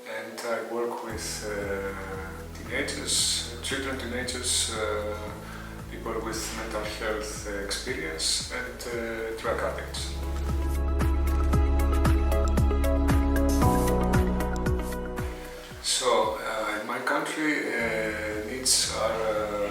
and I work with teenagers, teenagers, people with mental health experience and drug addicts. So, in my country, needs are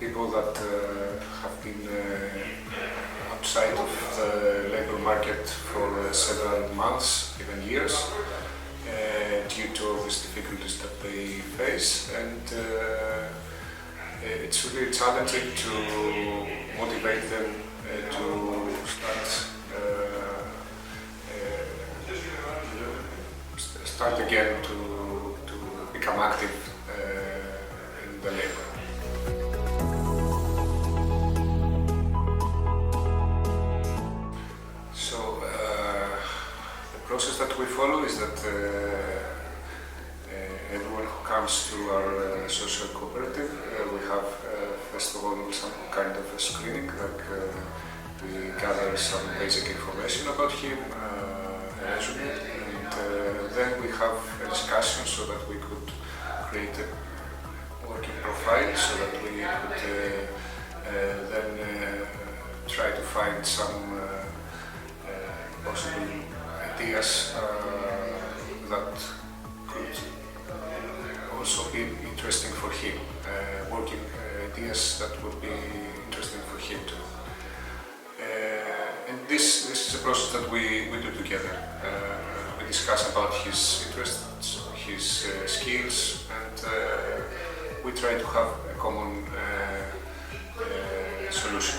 people that have been outside of the labor market for several months, even years, due to all these difficulties that they face, and it's really challenging to motivate them to start again to become active in the labor. So the process that we follow is that everyone who comes to our social cooperative, we have first of all some kind of a screening, like we gather some basic information about him, a resume, and then we have a discussion so that we could create a working profile, so that we could then try to find some possible ideas that could also be interesting for him, working ideas that would be interesting for him too. And this is a process that we do together. We discuss about his interests, his skills, and we try to have a common solution.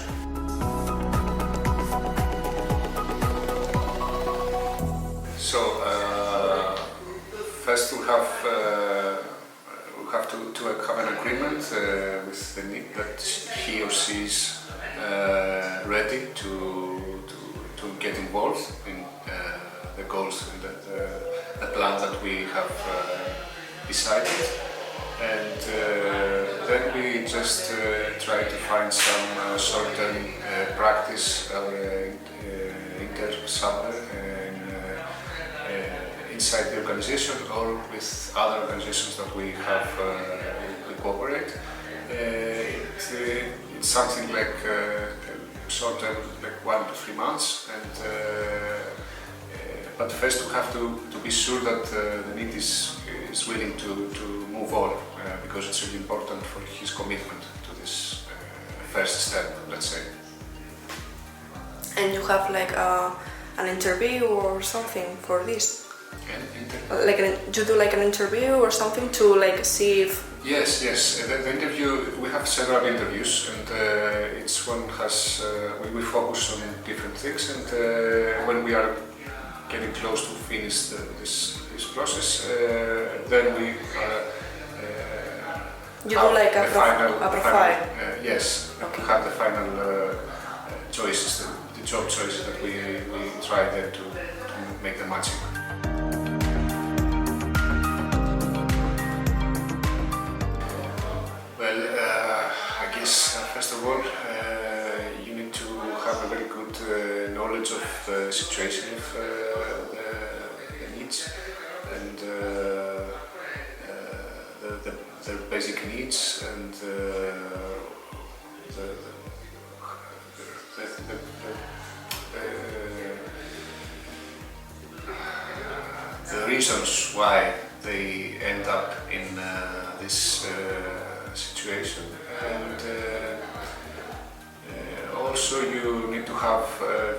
So first we have to have an agreement with the need that he or she is ready to get involved in the goals and the plan that we have decided, and then we just try to find some short-term practice or somewhere inside the organization or with other organizations that we have we cooperate. It's something like short-term, like 1 to 3 months, and but first we have to be sure that the need is willing to move on, because it's really important for his commitment to this first step, let's say. And you have like an interview or something for this? Like you do like an interview or something to like see if... Yes. The interview, we have several interviews, and each one has, we focus on different things, and when we are getting close to finish this process, then we you do like a profile? Yes, okay. We have the final choices, the job choices that we try then to make the matching. Well, I guess first of all, you need to have a very good knowledge of the situation of the needs and the basic needs and the reasons why they end up in this situation, and also you need to have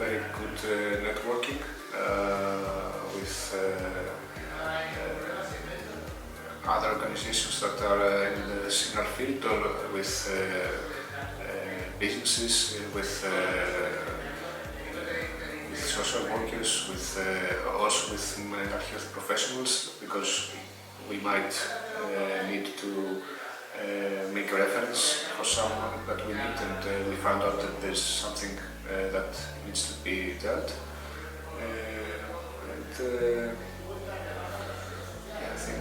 very good networking with other organizations that are in the similar field, or with businesses, with social workers, with also with mental health professionals, because we might need to make a reference for someone that we need, and we found out that there's something that needs to be dealt. And I think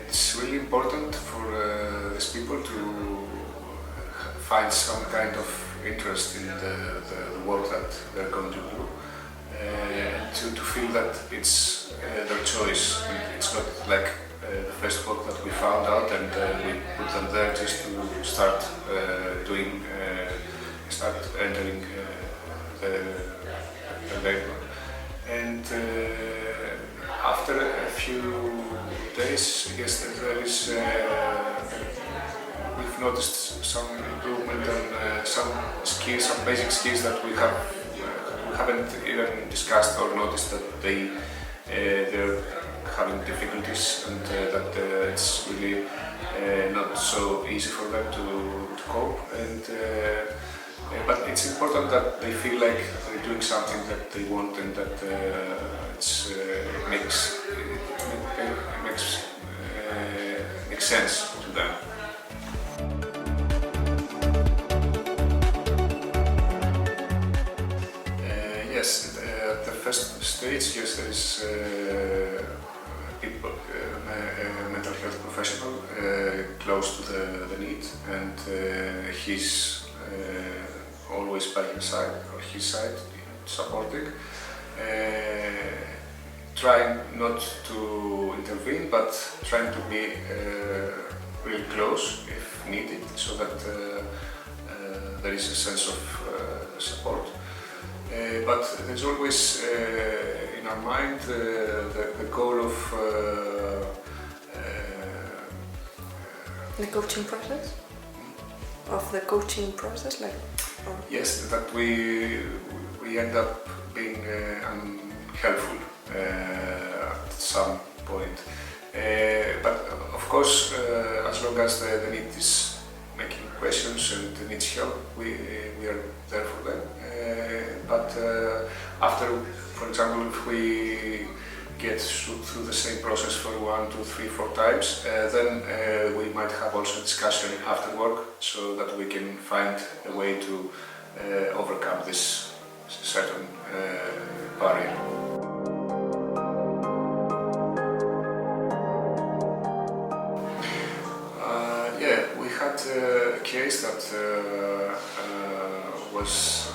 it's really important for these people to find some kind of interest in the work that they're going to do, and to feel that it's their choice. And it's not like the first work that we found out and we put them there just to start start entering the labor. And after a few days, yes, there is we've noticed some improvement on some skills, some basic skills that we haven't even discussed or noticed that they're having difficulties, and that it's really not so easy for them to cope. And but it's important that they feel like they're doing something that they want, and that it makes sense to them. Yes, at the first stage, yes, there is people, a mental health professional close to the need, and he's always by his side, supporting, trying not to intervene, but trying to be really close if needed, so that there is a sense of support. But there's always in our mind the goal of the coaching process? Of the coaching process, like? Or? Yes, that we end up being unhelpful at some point. But of course, as long as the need is making questions and needs help, we are there for them. But after, for example, if we get through the same process for 1, 2, 3, 4 times, then we might have also discussion after work, so that we can find a way to overcome this certain barrier. Yeah, we had a case that was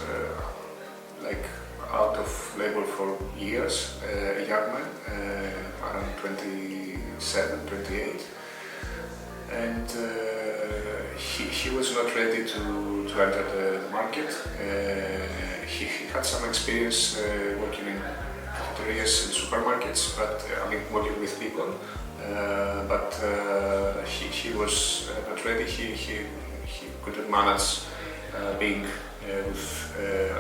like out of labor for years, a young man, around 27, 28, and he was not ready to enter the market. He had some experience working in cafeterias and supermarkets, but working with people, but he was not ready. He couldn't manage being with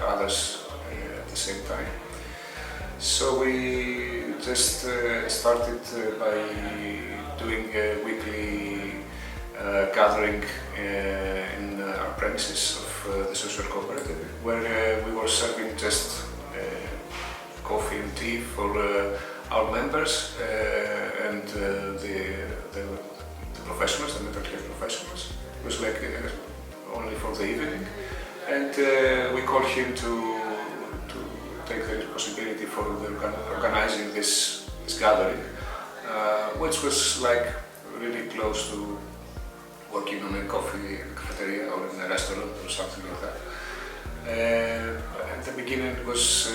others at the same time. So we just started by doing a weekly gathering in our premises of the social cooperative, where we were serving just coffee and tea for our members and the professionals, the mental health professionals. It was like only for the evening, and we called him to take the responsibility for organizing this gathering, which was like really close to working on a coffee cafeteria or in a restaurant or something like that. At the beginning it was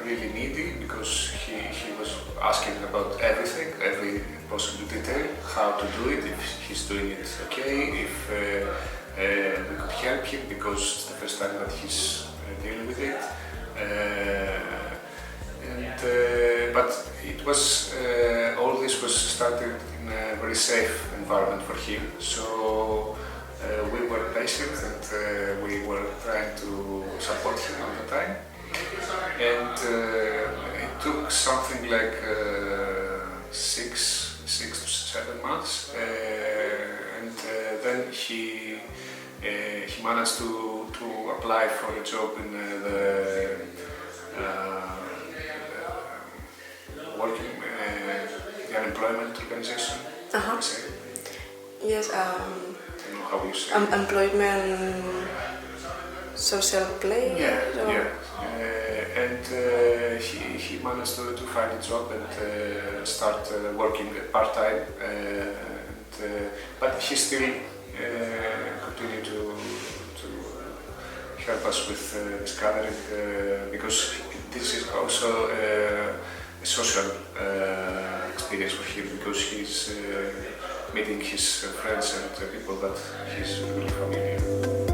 really needy, because he was asking about everything, every possible detail, how to do it, if he's doing it okay, if we could help him, because it's the first time that he's dealing with it. But it was all this was started in a very safe environment for him. So we were patient, and we were trying to support him all the time. And it took something like 6 to 7 months, and then he managed to apply for a job in the the unemployment organization. Yes. I don't know how you say. Employment social play. Yeah. And he managed to find a job and start working part-time. But he still continued to help us with this gathering because this is also a social experience for him because he's meeting his friends and people that he's really familiar.